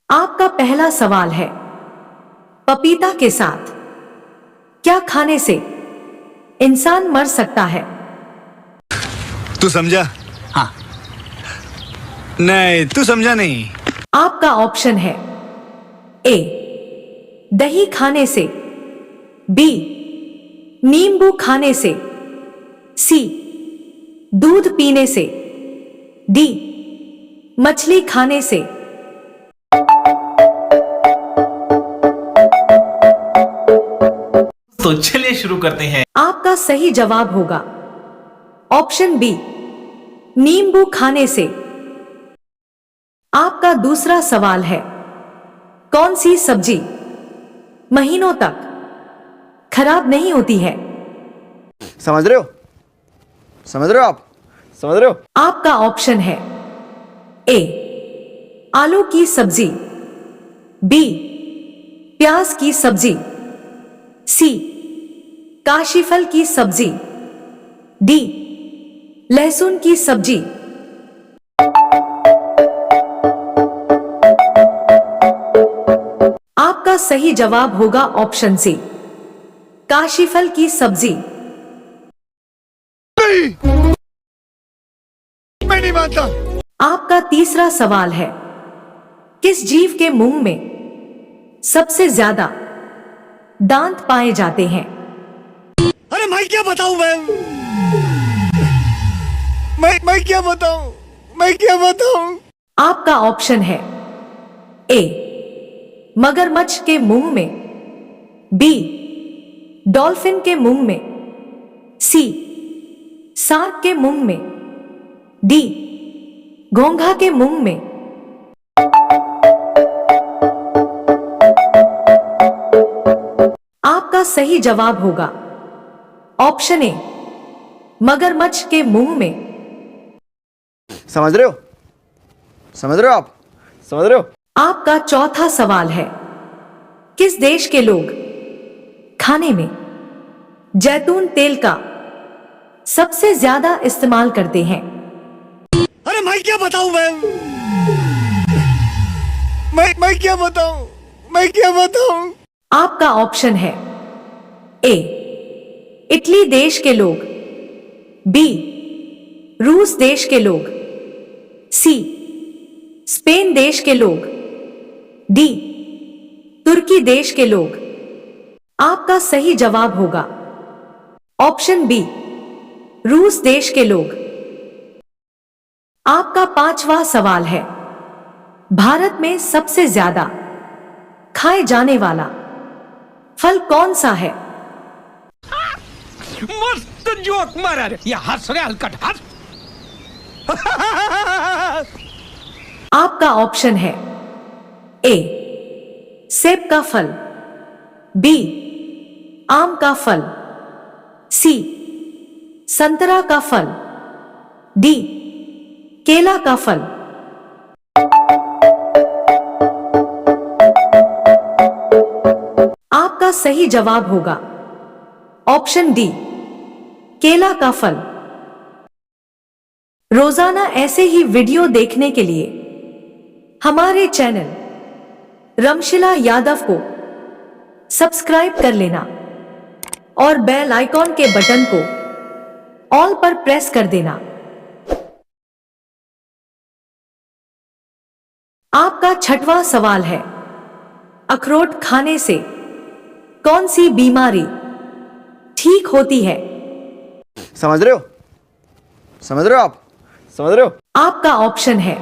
आपका पहला सवाल है, पपीता के साथ क्या खाने से इंसान मर सकता है? तू समझा? हाँ। नहीं, तू समझा नहीं। आपका ऑप्शन है ए दही खाने से, बी नींबू खाने से, सी दूध पीने से, डी मछली खाने से। तो चलिए शुरू करते हैं। आपका सही जवाब होगा ऑप्शन बी नींबू खाने से। आपका दूसरा सवाल है, कौन सी सब्जी महीनों तक खराब नहीं होती है? समझ रहे हो? समझ रहे हो आप? समझ रहे हो? आपका ऑप्शन है ए आलू की सब्जी, बी प्याज की सब्जी, सी काशीफल की सब्जी, डी लहसुन की सब्जी। आपका सही जवाब होगा ऑप्शन सी काशीफल की सब्जी। मैं नहीं मानता। आपका तीसरा सवाल है, किस जीव के मुंह में सबसे ज्यादा दांत पाए जाते हैं? अरे मैं क्या बताऊं? मैं क्या बताऊं? मैं क्या बताऊं? आपका ऑप्शन है ए मगरमच्छ के मुंह में, बी डॉल्फिन के मुंह में, सी सांप के मुंह में, डी घोंघा के मुंह में। आपका सही जवाब होगा ऑप्शन ए मगरमच्छ के मुंह में। समझ रहे हो? समझ रहे हो आप? समझ रहे हो? आपका चौथा सवाल है, किस देश के लोग खाने में जैतून तेल का सबसे ज्यादा इस्तेमाल करते हैं? अरे मैं क्या बताऊं? मैं क्या बताऊं? मैं क्या बताऊं? आपका ऑप्शन है ए इटली देश के लोग, बी रूस देश के लोग, सी स्पेन देश के लोग, डी तुर्की देश के लोग। आपका सही जवाब होगा ऑप्शन बी रूस देश के लोग। आपका पांचवा सवाल है, भारत में सबसे ज्यादा खाए जाने वाला फल कौन सा है? मस्त जोक मारा रे, या हंस रे हलकट हंस। आपका ऑप्शन है ए सेब का फल, बी आम का फल, सी संतरा का फल, डी केला का फल। आपका सही जवाब होगा ऑप्शन डी केला का फल। रोजाना ऐसे ही वीडियो देखने के लिए हमारे चैनल रमशिला यादव को सब्सक्राइब कर लेना और बेल आइकॉन के बटन को ऑल पर प्रेस कर देना। आपका छठवां सवाल है, अखरोट खाने से कौन सी बीमारी ठीक होती है? समझ रहे हो? समझ रहे हो आप? समझ रहे हो? आपका ऑप्शन है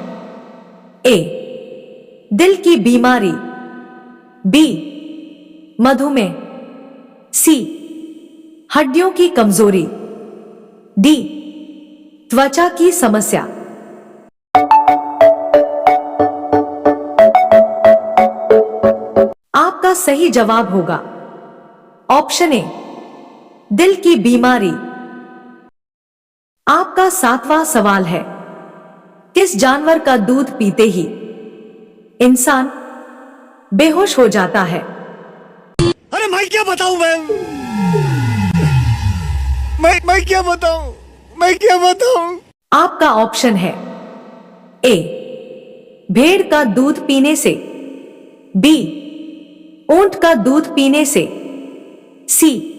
ए दिल की बीमारी, बी मधुमेह, सी हड्डियों की कमजोरी, डी त्वचा की समस्या। आपका सही जवाब होगा ऑप्शन ए दिल की बीमारी। आपका सातवां सवाल है, किस जानवर का दूध पीते ही इंसान बेहोश हो जाता है? अरे मैं क्या बताऊं? मैं क्या बताऊं? मैं क्या बताऊं? आपका ऑप्शन है ए भेड़ का दूध पीने से बी ऊंट का दूध पीने से, सी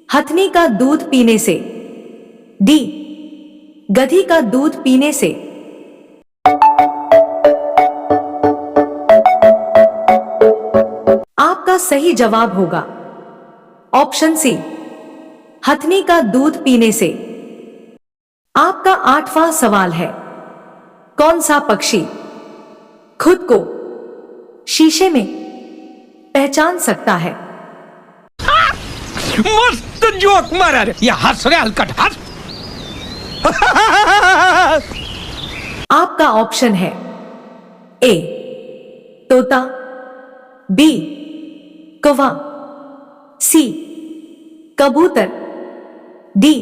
हथनी का दूध पीने से, डी गधी का दूध पीने से। आपका सही जवाब होगा ऑप्शन सी, हथनी का दूध पीने से। आपका 8वां सवाल है, कौन सा पक्षी खुद को शीशे में पहचान सकता है? मस्त जोक मारा रे या हंस रे हलकट हंस। आपका ऑप्शन है ए तोता, बी कौवा, सी कबूतर, डी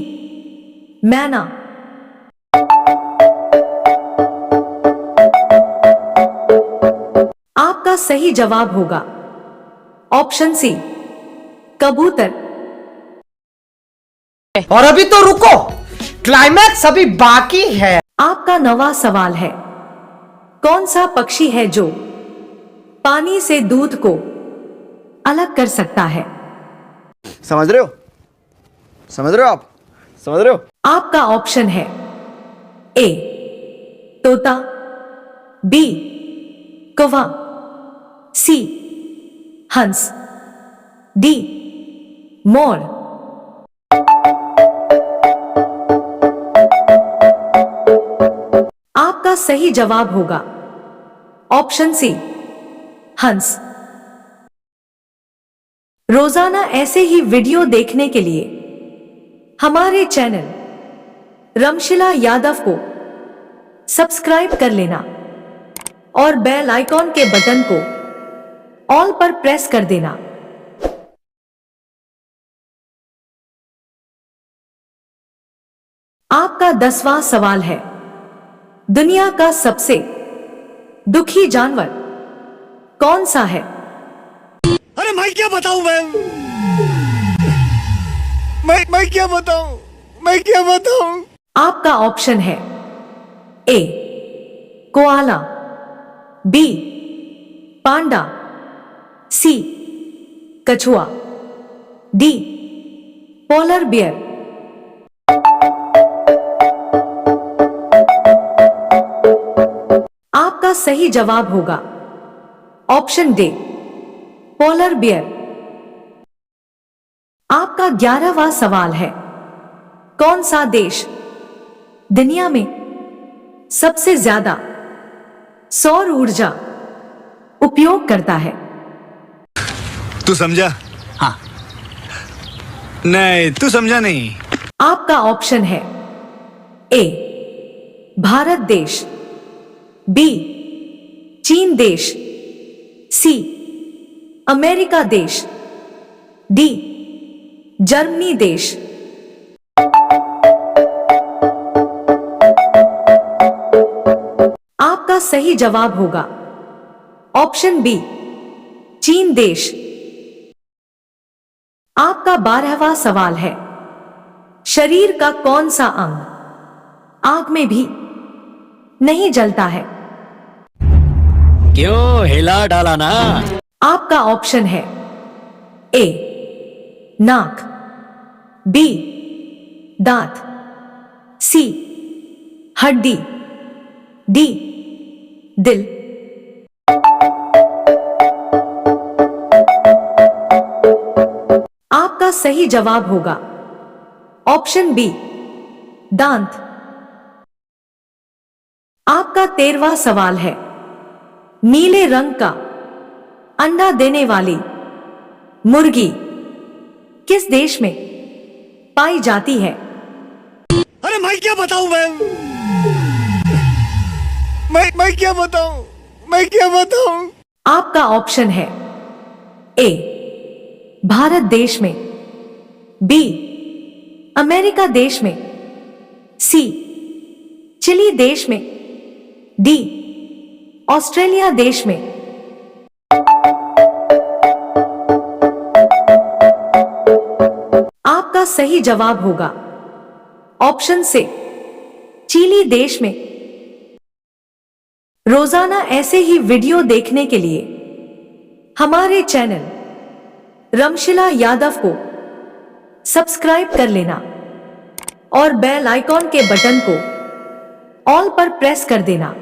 मैना। आपका सही जवाब होगा ऑप्शन सी, कबूतर। और अभी तो रुको, क्लाइमैक्स अभी बाकी है। आपका 9वां सवाल है, कौन सा पक्षी है जो पानी से दूध को अलग कर सकता है? समझ रहे हो? समझ रहे हो आप? समझ रहे हो? आपका ऑप्शन है ए तोता, बी कौवा, सी हंस, डी मोर। आपका सही जवाब होगा ऑप्शन सी, हंस। रोजाना ऐसे ही वीडियो देखने के लिए हमारे चैनल रमशिला यादव को सब्सक्राइब कर लेना और बेल आइकॉन के बटन को ऑल पर प्रेस कर देना। आपका 10वां सवाल है, दुनिया का सबसे दुखी जानवर कौन सा है? अरे मैं क्या बताऊं मैं क्या बताऊं मैं क्या बताऊं। आपका ऑप्शन है ए कोआला, बी पांडा, सी कछुआ, डी पोलर बियर। आपका सही जवाब होगा ऑप्शन डी पोलर बियर। आपका 11वां सवाल है, कौन सा देश दुनिया में सबसे ज्यादा सौर ऊर्जा उपयोग करता है? तू समझा? हाँ। नहीं, तू समझा नहीं। आपका ऑप्शन है ए भारत देश, बी चीन देश, सी अमेरिका देश, डी जर्मनी देश। आपका सही जवाब होगा ऑप्शन बी चीन देश। आपका 12वां सवाल है, शरीर का कौन सा अंग आग में भी नहीं जलता है? क्यों हिला डाला ना? आपका ऑप्शन है ए नाक, बी दांत, सी हड्डी, डी दिल। आपका सही जवाब होगा ऑप्शन बी दांत। आपका 13वां सवाल है, नीले रंग का अंडा देने वाली मुर्गी किस देश में पाई जाती है? अरे मैं क्या बताऊं मैं क्या बताऊं मैं क्या बताऊं। आपका ऑप्शन है ए भारत देश में, बी अमेरिका देश में, सी चिली देश में, डी ऑस्ट्रेलिया देश में। आपका सही जवाब होगा ऑप्शन से चिली देश में। रोजाना ऐसे ही वीडियो देखने के लिए हमारे चैनल रमशिला यादव को सब्सक्राइब कर लेना और बेल आइकॉन के बटन को ऑल पर प्रेस कर देना।